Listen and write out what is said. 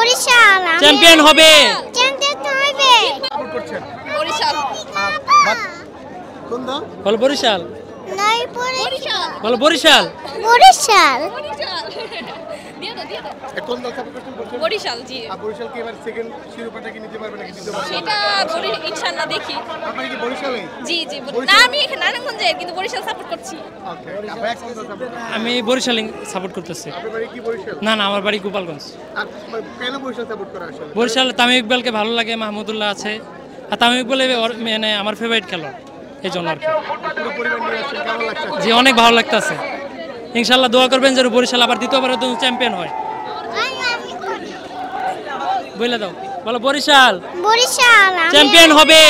Barishal champion হবে। Champion হবে করছেন বরিশাল। কোন দল? বলো বরিশাল, নাই বরিশাল বলো বরিশাল। বরিশাল কোন দল সাপোর্ট করছেন? বরিশাল জি। আর বরিশাল কি এবার সেকেন্ড শিরোপাটা কি নিতে পারবে নাকি দিতে পারবে? সেটা ইনশাআল্লাহ দেখি। আপনি কি বরিশালে? জি জি। না আমি এখানে নারায়ণগঞ্জে কিন্তু বরিশাল সাপোর্ট করছি। ওকে আপনি এক কোন দল সাপোর্ট? আমি বরিশাল সাপোর্ট করতেছি। আপনার বাড়ি কি বরিশাল? না না, আমার বাড়ি গোপালগঞ্জ। আর কেন বরিশাল সাপোর্ট করা আসলে? বরিশাল তামিম ইকবালকে ভালো লাগে, মাহমুদুল্লাহ আছে, আর তামিম ইকবাল মানে আমার ফেভারিট খেলোয়াড়, এই জন্য আর কি। পুরো পরিবার নিয়ে আসছেন, কেমন লাগছে? জি অনেক ভালো লাগতেছে। ইনশাল্লাহ দোয়া করবেন যেন বরিশাল আবার দ্বিতীয়বারের জন্য চ্যাম্পিয়ন হয়। বলে দাও, বলো বরিশাল বরিশাল চ্যাম্পিয়ন হবে।